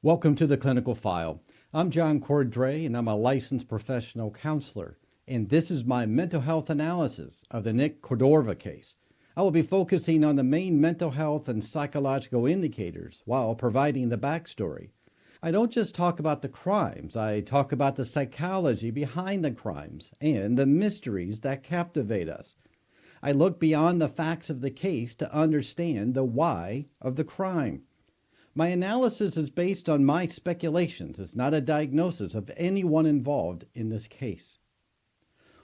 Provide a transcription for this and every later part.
Welcome to the Clinical File. I'm John Cordray, and I'm a licensed professional counselor, and this is my mental health analysis of the Nick Cordova case. I will be focusing on the main mental health and psychological indicators while providing the backstory. I don't just talk about the crimes, I talk about the psychology behind the crimes and the mysteries that captivate us. I look beyond the facts of the case to understand the why of the crime. My analysis is based on my speculations. It's not a diagnosis of anyone involved in this case.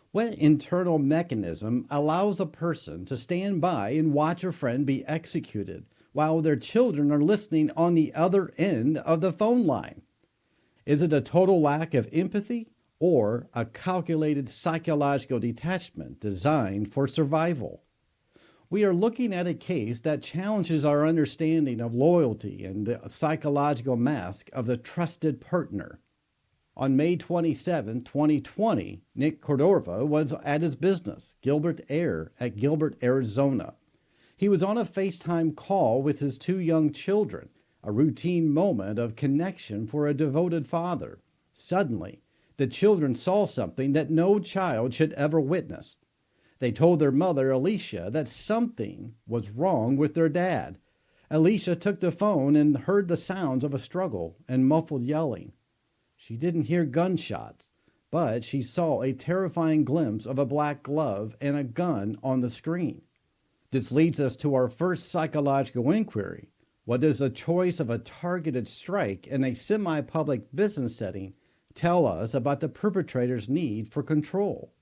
What internal mechanism allows a person to stand by and watch a friend be executed while their children are listening on the other end of the phone line? Is it a total lack of empathy or a calculated psychological detachment designed for survival? We are looking at a case that challenges our understanding of loyalty and the psychological mask of the trusted partner. On May 27, 2020, Nick Cordova was at his business, Gilbert Air, at Gilbert, Arizona. He was on a FaceTime call with his two young children, a routine moment of connection for a devoted father. Suddenly, the children saw something that no child should ever witness. They told their mother, Alicia, that something was wrong with their dad. Alicia took the phone and heard the sounds of a struggle and muffled yelling. She didn't hear gunshots, but she saw a terrifying glimpse of a black glove and a gun on the screen. This leads us to our first psychological inquiry. What does the choice of a targeted strike in a semi-public business setting tell us about the perpetrator's need for control?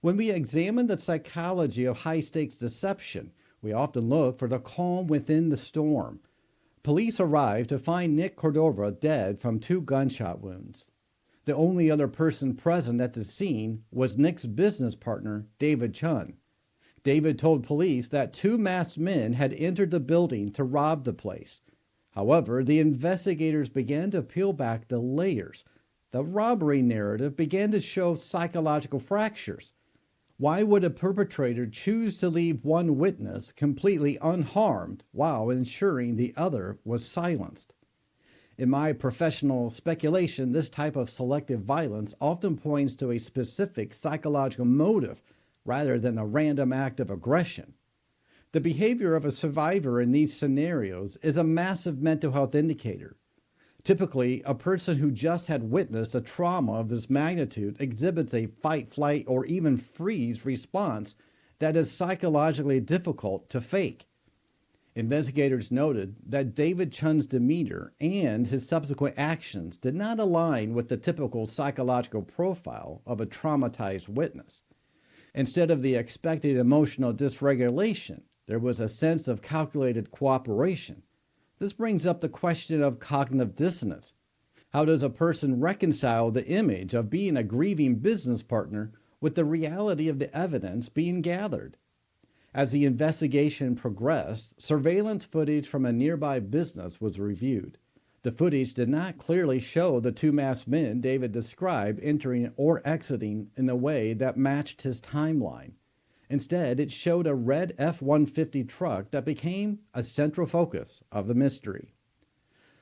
When we examine the psychology of high-stakes deception, we often look for the calm within the storm. Police arrived to find Nick Cordova dead from 2 gunshot wounds. The only other person present at the scene was Nick's business partner, David Chun. David told police that 2 masked men had entered the building to rob the place. However, the investigators began to peel back the layers. The robbery narrative began to show psychological fractures. Why would a perpetrator choose to leave one witness completely unharmed while ensuring the other was silenced? In my professional speculation, this type of selective violence often points to a specific psychological motive rather than a random act of aggression. The behavior of a survivor in these scenarios is a massive mental health indicator. Typically, a person who just had witnessed a trauma of this magnitude exhibits a fight, flight, or even freeze response that is psychologically difficult to fake. Investigators noted that David Chun's demeanor and his subsequent actions did not align with the typical psychological profile of a traumatized witness. Instead of the expected emotional dysregulation, there was a sense of calculated cooperation. This brings up the question of cognitive dissonance. How does a person reconcile the image of being a grieving business partner with the reality of the evidence being gathered? As the investigation progressed, surveillance footage from a nearby business was reviewed. The footage did not clearly show the 2 masked men David described entering or exiting in a way that matched his timeline. Instead, it showed a red F-150 truck that became a central focus of the mystery.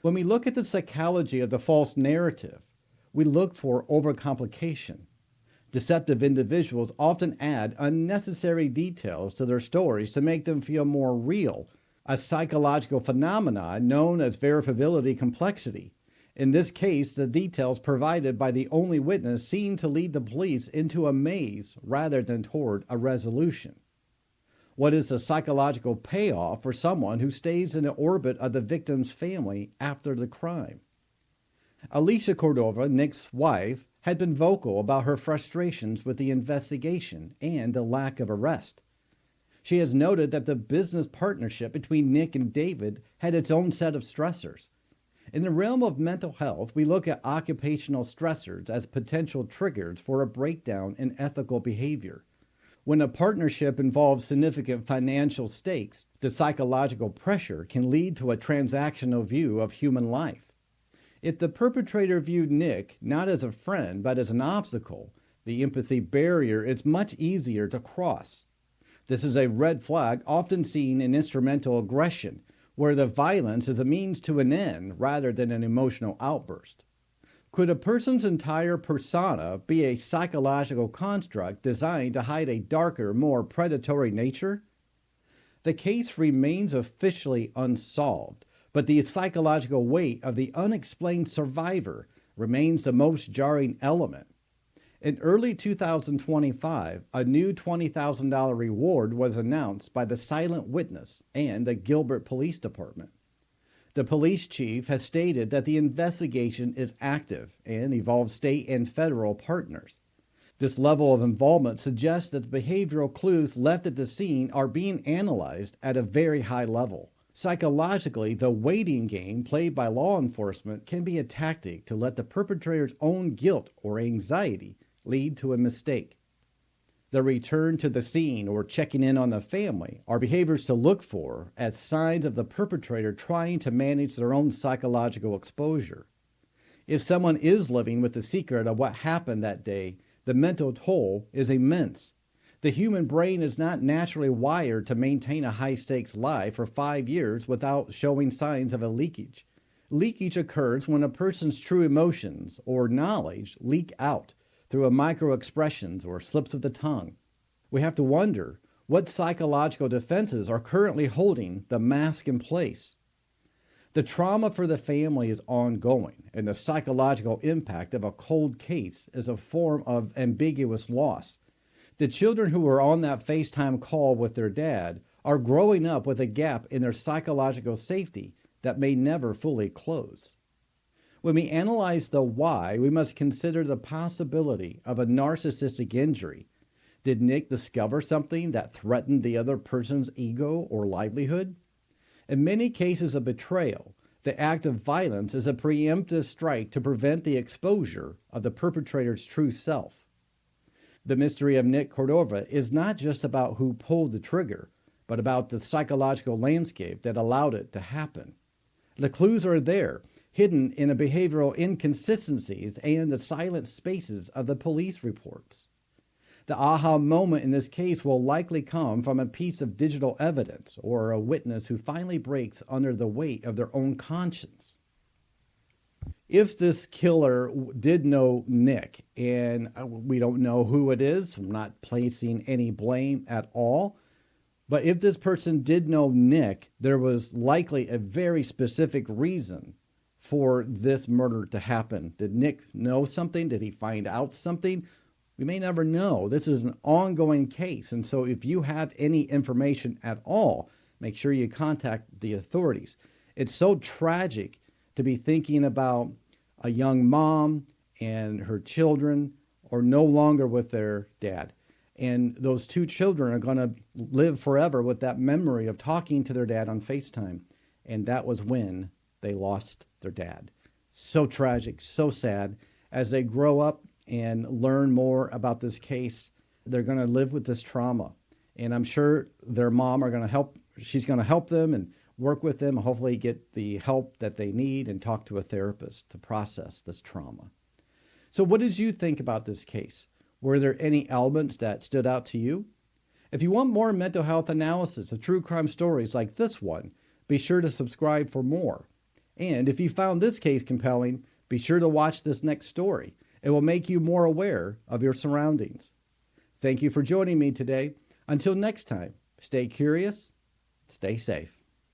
When we look at the psychology of the false narrative, we look for overcomplication. Deceptive individuals often add unnecessary details to their stories to make them feel more real, a psychological phenomenon known as verifiability complexity. In this case, the details provided by the only witness seemed to lead the police into a maze rather than toward a resolution. What is the psychological payoff for someone who stays in the orbit of the victim's family after the crime? Alicia Cordova, Nick's wife, had been vocal about her frustrations with the investigation and the lack of arrest. She has noted that the business partnership between Nick and David had its own set of stressors. In the realm of mental health, we look at occupational stressors as potential triggers for a breakdown in ethical behavior. When a partnership involves significant financial stakes, the psychological pressure can lead to a transactional view of human life. If the perpetrator viewed Nick not as a friend but as an obstacle, the empathy barrier is much easier to cross. This is a red flag often seen in instrumental aggression, where the violence is a means to an end rather than an emotional outburst? Could a person's entire persona be a psychological construct designed to hide a darker, more predatory nature? The case remains officially unsolved, but the psychological weight of the unexplained survivor remains the most jarring element. In early 2025, a new $20,000 reward was announced by the silent witness and the Gilbert Police Department. The police chief has stated that the investigation is active and involves state and federal partners. This level of involvement suggests that the behavioral clues left at the scene are being analyzed at a very high level. Psychologically, the waiting game played by law enforcement can be a tactic to let the perpetrator's own guilt or anxiety lead to a mistake. The return to the scene or checking in on the family are behaviors to look for as signs of the perpetrator trying to manage their own psychological exposure. If someone is living with the secret of what happened that day, the mental toll is immense. The human brain is not naturally wired to maintain a high-stakes life for 5 years without showing signs of a leakage. Leakage occurs when a person's true emotions or knowledge leak out through a micro-expressions or slips of the tongue. We have to wonder what psychological defenses are currently holding the mask in place. The trauma for the family is ongoing, and the psychological impact of a cold case is a form of ambiguous loss. The children who were on that FaceTime call with their dad are growing up with a gap in their psychological safety that may never fully close. When we analyze the why, we must consider the possibility of a narcissistic injury. Did Nick discover something that threatened the other person's ego or livelihood? In many cases of betrayal, the act of violence is a preemptive strike to prevent the exposure of the perpetrator's true self. The mystery of Nick Cordova is not just about who pulled the trigger, but about the psychological landscape that allowed it to happen. The clues are there, hidden in the behavioral inconsistencies and the silent spaces of the police reports. The aha moment in this case will likely come from a piece of digital evidence or a witness who finally breaks under the weight of their own conscience. If this killer did know Nick, and we don't know who it is, I'm not placing any blame at all, but if this person did know Nick, there was likely a very specific reason for this murder to happen. Did Nick know something? Did he find out something? We may never know. This is an ongoing case, and so if you have any information at all, make sure you contact the authorities. It's so tragic to be thinking about a young mom and her children are no longer with their dad. And those two children are going to live forever with that memory of talking to their dad on FaceTime. And that was when they lost their dad. So tragic, so sad. As they grow up and learn more about this case, they're going to live with this trauma. And I'm sure their mom are going to help. She's going to help them and work with them, hopefully get the help that they need and talk to a therapist to process this trauma. So what did you think about this case? Were there any elements that stood out to you? If you want more mental health analysis of true crime stories like this one, be sure to subscribe for more. And if you found this case compelling, be sure to watch this next story. It will make you more aware of your surroundings. Thank you for joining me today. Until next time, stay curious, stay safe.